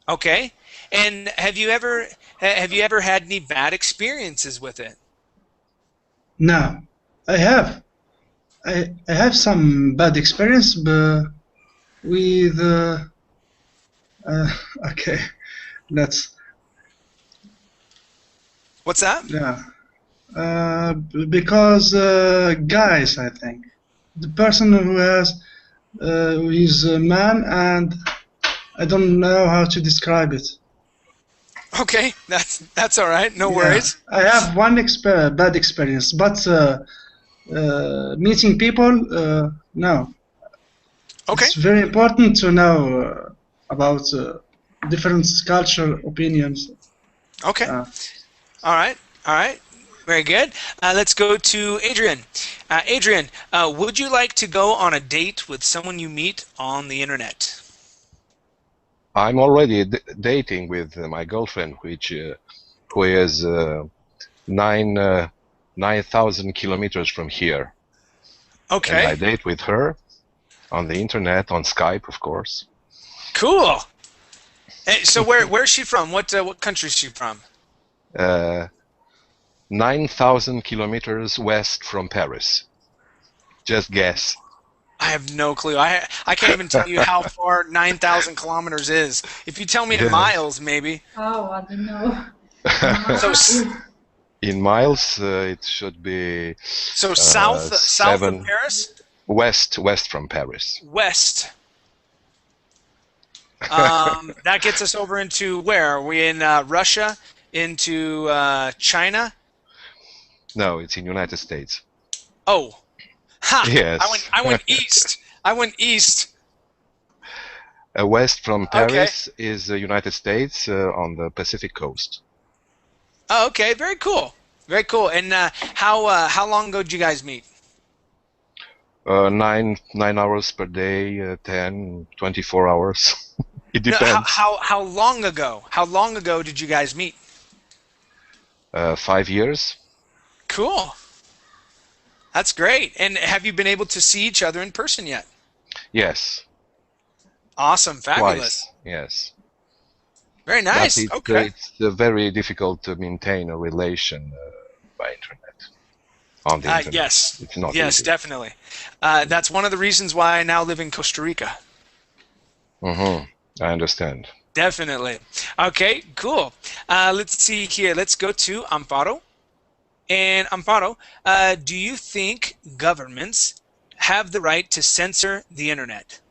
[SPEAKER 1] Okay. And have you ever had any bad experiences with it?
[SPEAKER 4] No, I have. I have some bad experience, but with okay, that's
[SPEAKER 1] What's that?
[SPEAKER 4] yeah. Because guys, I think the person who is a man, and I don't know how to describe it.
[SPEAKER 1] Okay, that's all right. No
[SPEAKER 4] Yeah.
[SPEAKER 1] worries.
[SPEAKER 4] I have one bad experience, but meeting people, no.
[SPEAKER 1] Okay.
[SPEAKER 4] It's very important to know about different culture opinions.
[SPEAKER 1] Okay. All right. All right. Very good. Let's go to Adrian. Adrian, would you like to go on a date with someone you meet on the internet?
[SPEAKER 2] I'm already dating with my girlfriend, who is 9,000 kilometers from here.
[SPEAKER 1] Okay.
[SPEAKER 2] And I date with her on the internet, on Skype, of course.
[SPEAKER 1] Cool. So where's she from? What country is she from?
[SPEAKER 2] 9,000 kilometers west from Paris. Just guess.
[SPEAKER 1] I have no clue. I can't even tell you how far 9,000 kilometers is. If you tell me in miles, maybe.
[SPEAKER 3] Oh, I don't know.
[SPEAKER 1] So
[SPEAKER 2] in miles, it should be.
[SPEAKER 1] So south of Paris.
[SPEAKER 2] West from Paris.
[SPEAKER 1] West. That gets us over into where? Are we in Russia? Into China?
[SPEAKER 2] No, it's in United States.
[SPEAKER 1] Oh, ha!
[SPEAKER 2] Yes.
[SPEAKER 1] I went east. I went east.
[SPEAKER 2] West from Paris is the United States on the Pacific coast.
[SPEAKER 1] Oh, okay. Very cool. Very cool. And how long ago did you guys meet?
[SPEAKER 2] 9 hours per day, 10, 24 hours. It depends.
[SPEAKER 1] No, how long ago? How long ago did you guys meet?
[SPEAKER 2] 5 years.
[SPEAKER 1] Cool. That's great. And have you been able to see each other in person yet?
[SPEAKER 2] Yes.
[SPEAKER 1] Awesome. Fabulous.
[SPEAKER 2] Twice. Yes.
[SPEAKER 1] Very nice.
[SPEAKER 2] It's very difficult to maintain a relation by internet. On the internet.
[SPEAKER 1] Yes.
[SPEAKER 2] It's not
[SPEAKER 1] yes,
[SPEAKER 2] easy.
[SPEAKER 1] definitely. That's one of the reasons why I now live in Costa Rica.
[SPEAKER 2] I understand.
[SPEAKER 1] Definitely. Okay, cool. Let's see here. Let's go to Amparo. And Amparo, do you think governments have the right to censor the internet?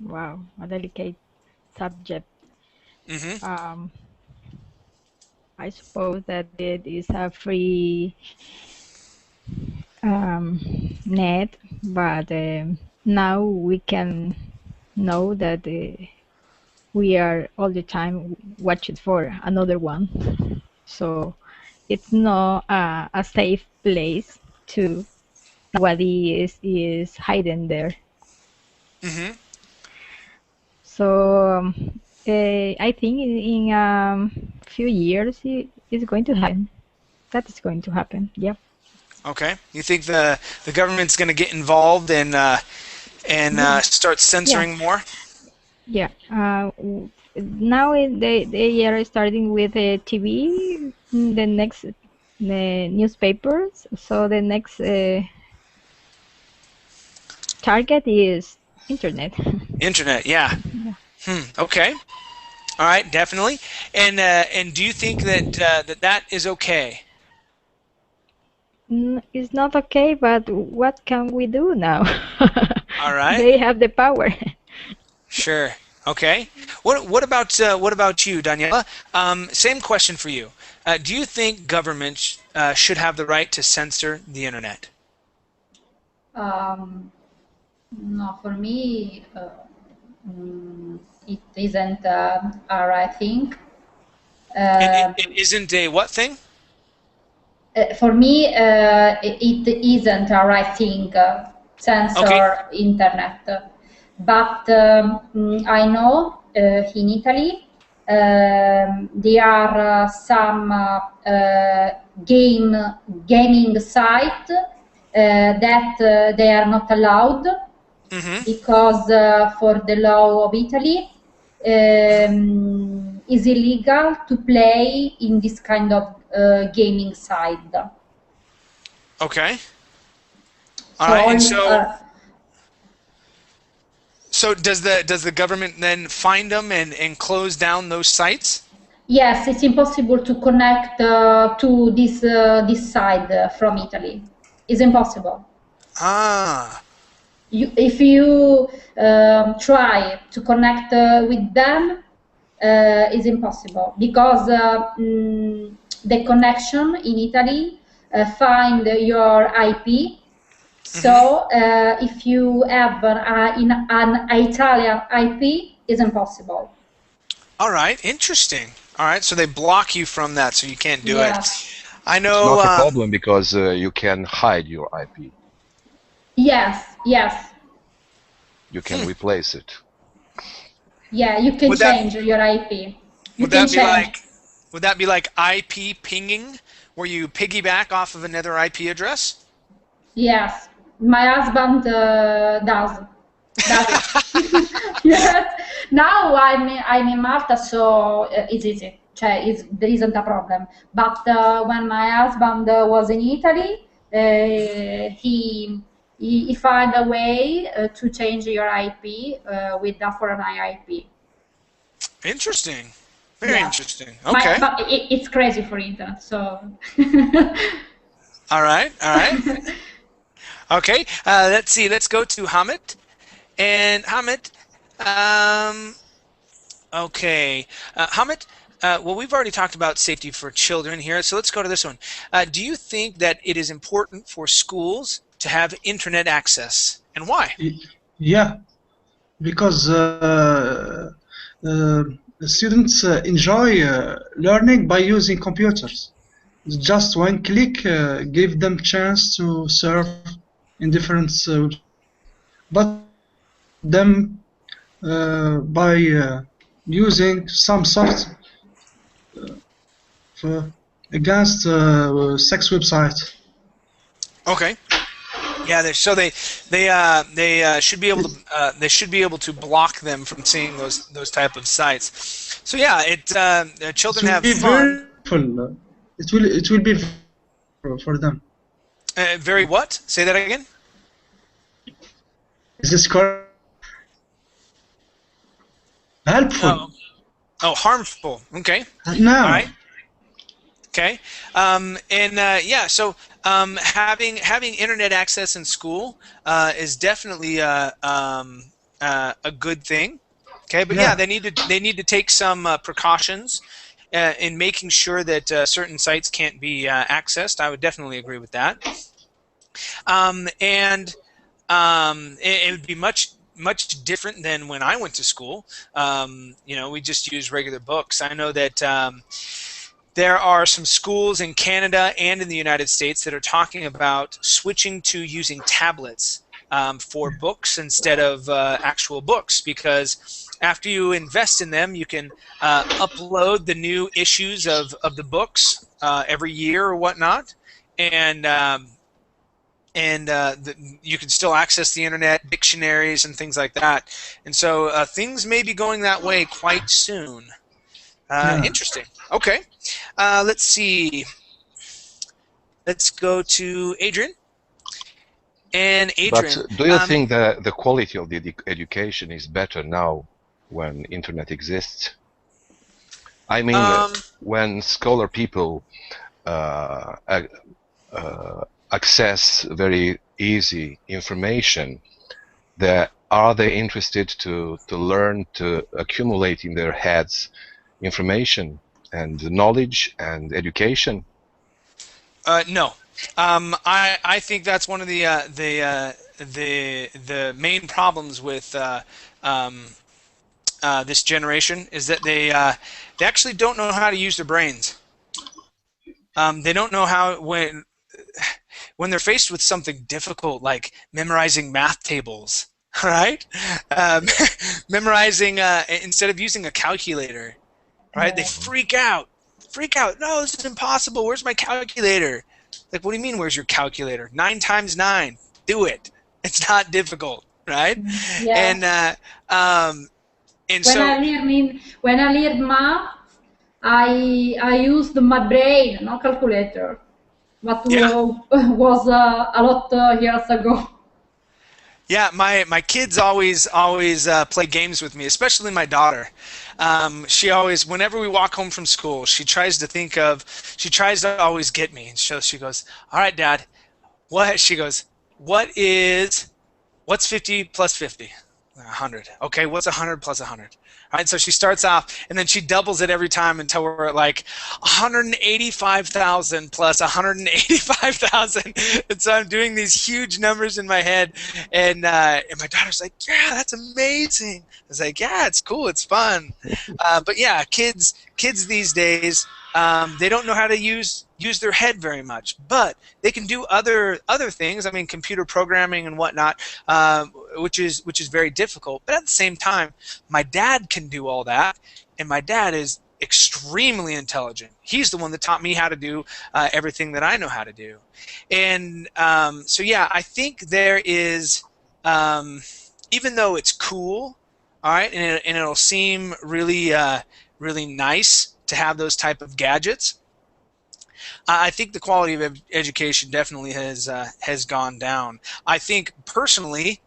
[SPEAKER 5] Wow, a delicate subject. I suppose that it is a free net, but now we can know that we are all the time watching for another one. So it's not a safe place to what is hidden there. So I think in a few years it's going to happen. that is going to happen. Yep.
[SPEAKER 1] Okay. You think the government's going to get involved and start censoring
[SPEAKER 5] Yeah.
[SPEAKER 1] more?
[SPEAKER 5] Yeah. Now they are starting with TV, the next the newspapers. So the next target is internet.
[SPEAKER 1] Internet, yeah.
[SPEAKER 5] Yeah.
[SPEAKER 1] Okay. All right, definitely. And do you think that that is okay?
[SPEAKER 5] It's not okay, but what can we do now?
[SPEAKER 1] All right.
[SPEAKER 5] They have the power.
[SPEAKER 1] Sure. Okay. What about you, Daniela? Same question for you. Do you think governments should have the right to censor the internet?
[SPEAKER 3] Um, no, for me, it isn't a right thing.
[SPEAKER 1] It isn't a what thing?
[SPEAKER 3] For me, it isn't a right thing,
[SPEAKER 1] Okay.
[SPEAKER 3] censor internet. But I know in Italy there are some gaming site that they are not allowed
[SPEAKER 1] Mm-hmm.
[SPEAKER 3] because for the law of Italy is illegal to play in this kind of gaming site.
[SPEAKER 1] Okay. All
[SPEAKER 3] So
[SPEAKER 1] right. And so does the government then find them and close down those sites?
[SPEAKER 3] yes, it's impossible to connect to this side from Italy. It's impossible.
[SPEAKER 1] Ah.
[SPEAKER 3] If you try to connect with them, it's impossible because the connection in Italy find your IP. So if you have an Italian IP, it's impossible.
[SPEAKER 1] All right. Interesting. All right. So they block you from that, so you can't do it.
[SPEAKER 3] Yes.
[SPEAKER 1] I
[SPEAKER 2] It's
[SPEAKER 1] know.
[SPEAKER 2] not a problem because you can hide your IP.
[SPEAKER 3] Yes, yes.
[SPEAKER 2] You can replace it.
[SPEAKER 3] Yeah, you can
[SPEAKER 1] Would that-
[SPEAKER 3] change your IP. You
[SPEAKER 1] Would
[SPEAKER 3] can
[SPEAKER 1] that be
[SPEAKER 3] change.
[SPEAKER 1] would that be like IP pinging, where you piggyback off of another IP address?
[SPEAKER 3] Yes, my husband does it. Yes. Now I'm in Malta, so it's easy. There isn't a problem. But when my husband was in Italy, he found a way to change your IP with a foreign IP.
[SPEAKER 1] Interesting. Very
[SPEAKER 3] Yeah.
[SPEAKER 1] interesting. Okay.
[SPEAKER 3] But it's crazy for internet. So.
[SPEAKER 1] All right. All right. Okay. Let's see. Let's go to Hamid. And Hamid, okay. Hamid, well, we've already talked about safety for children here, so let's go to this one. Do you think that it is important for schools to have internet access, and why?
[SPEAKER 4] Yeah, because students enjoy learning by using computers. Just one click give them chance to surf in different but them by using some soft against sex website.
[SPEAKER 1] Okay. Yeah, so they should be able to block them from seeing those type of sites. So yeah, children have fun.
[SPEAKER 4] It will be for them.
[SPEAKER 1] Very what? Say that again.
[SPEAKER 4] Is this correct? Helpful.
[SPEAKER 1] Oh, harmful. Okay.
[SPEAKER 4] No.
[SPEAKER 1] All right. Okay. Yeah. So having internet access in school is definitely a good thing. Okay. But yeah, they need to take some precautions in making sure that certain sites can't be accessed. I would definitely agree with that. It would be much different than when I went to school. We just used regular books. I know that there are some schools in Canada and in the United States that are talking about switching to using tablets for books instead of actual books, because after you invest in them, you can upload the new issues of the books every year or whatnot, and you can still access the internet, dictionaries, and things like that. And so things may be going that way quite soon.
[SPEAKER 4] Yeah.
[SPEAKER 1] Interesting. Okay. Let's see. Let's go to Adrian. And
[SPEAKER 2] But
[SPEAKER 1] Adrian,
[SPEAKER 2] do you think that the quality of the education is better now when internet exists? I mean, when scholar people access very easy information, are they interested to learn, to accumulate in their heads information and knowledge and education?
[SPEAKER 1] No. I think that's one of the main problems with this generation is that they actually don't know how to use their brains. They don't know how when they're faced with something difficult like memorizing math tables, right? Memorizing instead of using a calculator, right? They freak out. No, this is impossible. Where's my calculator? Like, what do you mean, where's your calculator? 9 times 9. Do it. It's not difficult, right?
[SPEAKER 3] Yeah.
[SPEAKER 1] And
[SPEAKER 3] when I learned math, I used my brain, no calculator. But was a lot years ago.
[SPEAKER 1] Yeah, my kids always play games with me, especially my daughter. She always, whenever we walk home from school, she tries to always get me. And so she goes, "All right, Dad, what?" She goes, "What's 50 plus 50?" 100. Okay, what's 100 plus 100? All right, so she starts off, and then she doubles it every time until we're at like 185,000 plus 185,000. And so I'm doing these huge numbers in my head, and my daughter's like, "Yeah, that's amazing." I was like, "Yeah, it's cool, it's fun." But yeah, kids these days, they don't know how to use their head very much, but they can do other things. I mean, computer programming and whatnot, which is very difficult. But at the same time, my dad can do all that, and my dad is extremely intelligent. He's the one that taught me how to do everything that I know how to do. And so yeah, I think there is, even though it's cool, all right, and it'll seem really really nice to have those type of gadgets, I think the quality of education definitely has gone down. I think personally,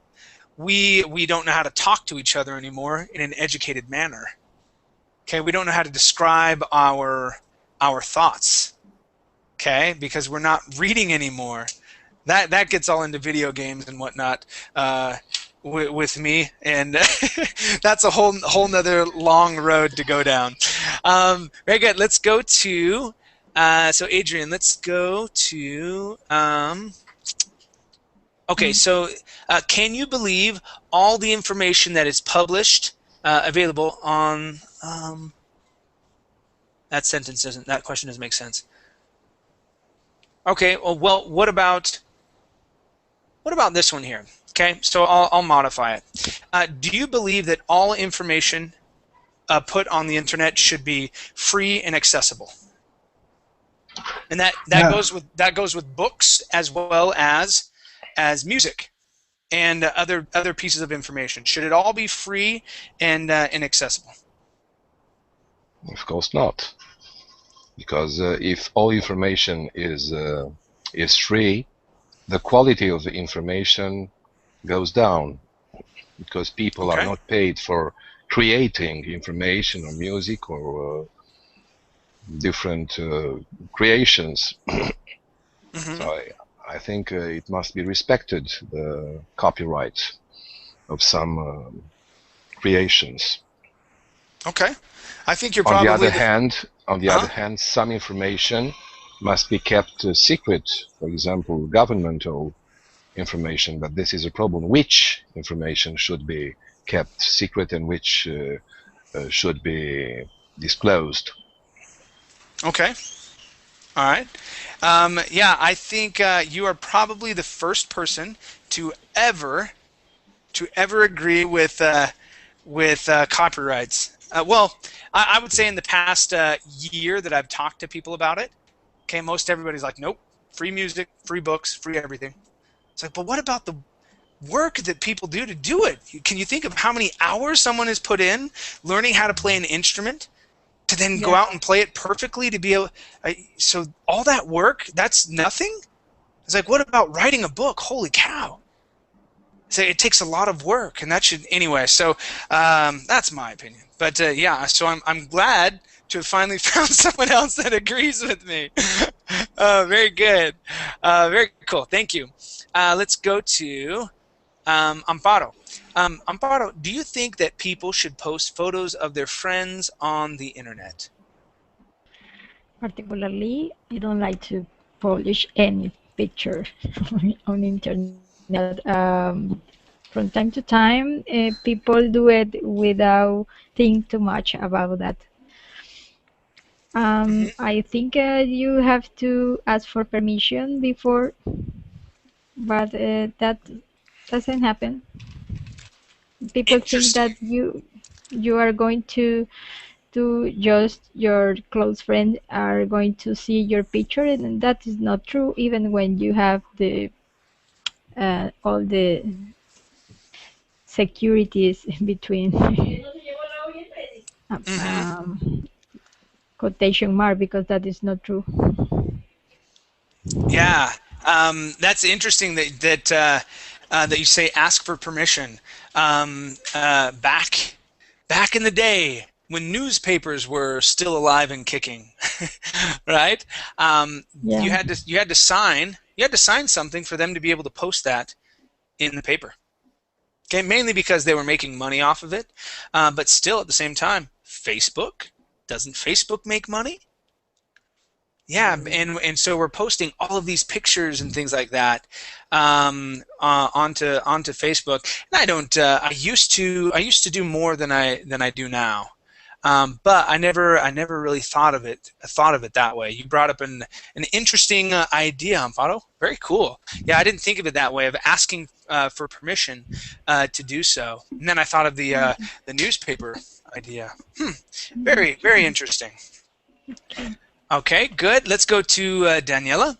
[SPEAKER 1] we don't know how to talk to each other anymore in an educated manner. Okay, we don't know how to describe our thoughts. Okay, because we're not reading anymore. That gets all into video games and whatnot with me, and that's a whole nother long road to go down. Very good. Let's go to. So Adrian, let's go to, okay, so can you believe all the information that is published, available on, that question doesn't make sense. Okay, well, what about this one here? Okay, so I'll modify it. Do you believe that all information put on the internet should be free and accessible? And that goes with books as well as music and other pieces of information. Should it all be free and accessible?
[SPEAKER 2] Of course not, because if all information is free, the quality of the information goes down, because people are not paid for creating information or music or different creations. So I think it must be respected, the copyright of some creations.
[SPEAKER 1] Okay, I think you're probably.
[SPEAKER 2] On the other hand, some information must be kept secret. For example, governmental information, but this is a problem. Which information should be kept secret and which should be disclosed?
[SPEAKER 1] Okay. All right. Yeah, I think you are probably the first person to ever agree with with copyrights? Well, I would say in the past year that I've talked to people about it, okay, most everybody's like, nope, free music, free books, free everything. It's like, but what about the work that people do to do it? Can you think of how many hours someone has put in learning how to play an instrument to then go
[SPEAKER 3] Yeah.
[SPEAKER 1] out and play it perfectly to be able? So all that work, that's nothing? It's like, what about writing a book? Holy cow. So it takes a lot of work, and that should anyway. So that's my opinion. But yeah, so I'm glad to have finally found someone else that agrees with me. Very good, very cool. Thank you. Let's go to Amparo. Amparo, do you think that people should post photos of their friends on the internet?
[SPEAKER 5] Particularly, I don't like to publish any picture on internet. From time to time, people do it without thinking too much about that. I think you have to ask for permission before, but that doesn't happen. People think
[SPEAKER 1] Interesting.
[SPEAKER 5] that you are going to just your close friends are going to see your picture, and that is not true. Even when you have the all the securities between quotation mark, because that is not true.
[SPEAKER 1] Yeah, that's interesting that you say ask for permission. Back in the day when newspapers were still alive and kicking, right?
[SPEAKER 5] Yeah.
[SPEAKER 1] You had to sign something for them to be able to post that in the paper. Okay, mainly because they were making money off of it, but still at the same time, Facebook, doesn't Facebook make money? Yeah, and so we're posting all of these pictures and things like that onto Facebook. And I don't. I used to do more than I do now, but I never really thought of it that way. You brought up an interesting idea, Amparo. Very cool. Yeah, I didn't think of it that way, of asking for permission to do so. And then I thought of the newspaper idea. Very interesting. Okay, good. Let's go to Daniela.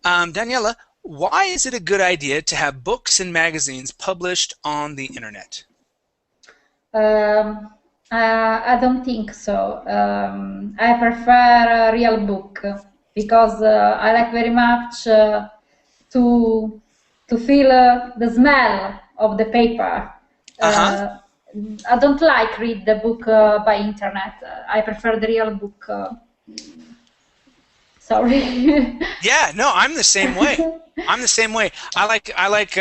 [SPEAKER 1] Daniela, why is it a good idea to have books and magazines published on the internet?
[SPEAKER 3] I don't think so. I prefer a real book because I like very much to feel the smell of the paper. I don't like read the book by internet. I prefer the real book. Sorry.
[SPEAKER 1] Yeah, no, I'm the same way. I'm the same way. I like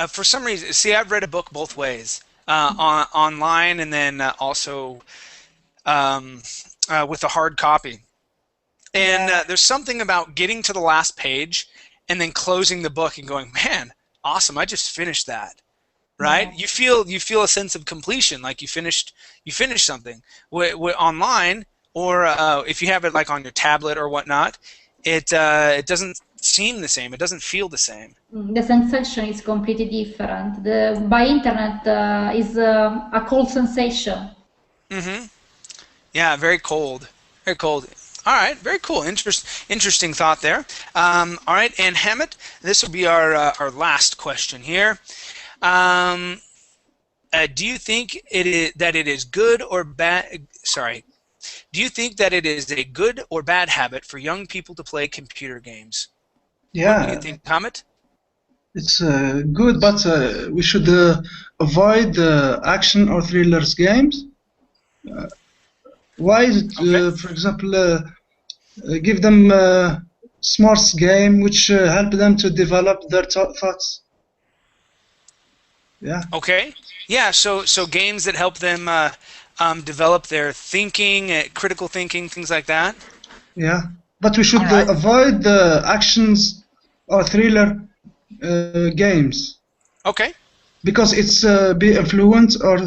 [SPEAKER 1] for some reason. See, I've read a book both ways, online and then also with a hard copy. And there's something about getting to the last page and then closing the book and going, man, awesome! I just finished that. Right? Yeah. You feel a sense of completion, like you finished something. Online, or if you have it like on your tablet or whatnot, it doesn't seem the same. It doesn't feel the same.
[SPEAKER 3] The sensation is completely different. By internet is a cold sensation.
[SPEAKER 1] Yeah, very cold. Very cold. All right, very cool. Interesting thought there. All right, and Hammett, this will be our last question here. Do you think that it is good or bad? Sorry. Do you think that it is a good or bad habit for young people to play computer games?
[SPEAKER 4] Yeah.
[SPEAKER 1] What do you think, Hammett?
[SPEAKER 4] It's good, but we should avoid action or thrillers games. Why is it,
[SPEAKER 1] Okay.
[SPEAKER 4] for example, give them a smart game which help them to develop their thoughts? Yeah.
[SPEAKER 1] Okay. Yeah. So games that help them develop their thinking, critical thinking, things like that.
[SPEAKER 4] Yeah, but we should avoid the actions or thriller games.
[SPEAKER 1] Okay.
[SPEAKER 4] Because it's be influence or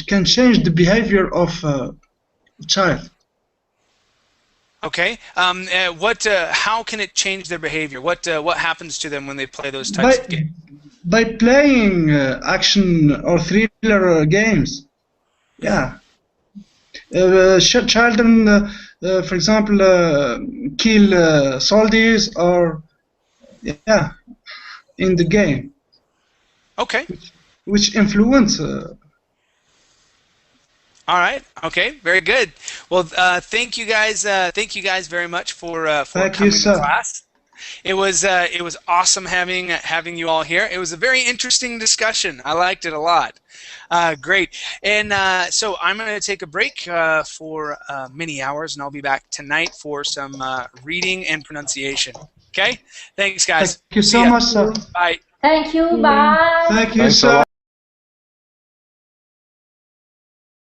[SPEAKER 4] can change the behavior of a child.
[SPEAKER 1] Okay. How can it change their behavior? What happens to them when they play those types of games?
[SPEAKER 4] by playing action or thriller games. Yeah. Children, for example, kill soldiers or yeah, in the game.
[SPEAKER 1] Okay.
[SPEAKER 4] Which influence.
[SPEAKER 1] All right. Okay. Very good. Well, thank you guys. Thank you guys very much for
[SPEAKER 4] Thank
[SPEAKER 1] coming
[SPEAKER 4] you,
[SPEAKER 1] to
[SPEAKER 4] sir.
[SPEAKER 1] class. It was awesome having you all here. It was a very interesting discussion. I liked it a lot. Great. And so I'm going to take a break for many hours, and I'll be back tonight for some reading and pronunciation. Okay. Thanks, guys.
[SPEAKER 4] Thank you
[SPEAKER 1] See
[SPEAKER 4] so
[SPEAKER 1] ya.
[SPEAKER 4] much, sir.
[SPEAKER 1] Bye.
[SPEAKER 3] Thank you. Bye.
[SPEAKER 4] Thank you,
[SPEAKER 2] Thanks a
[SPEAKER 4] sir.
[SPEAKER 2] lot.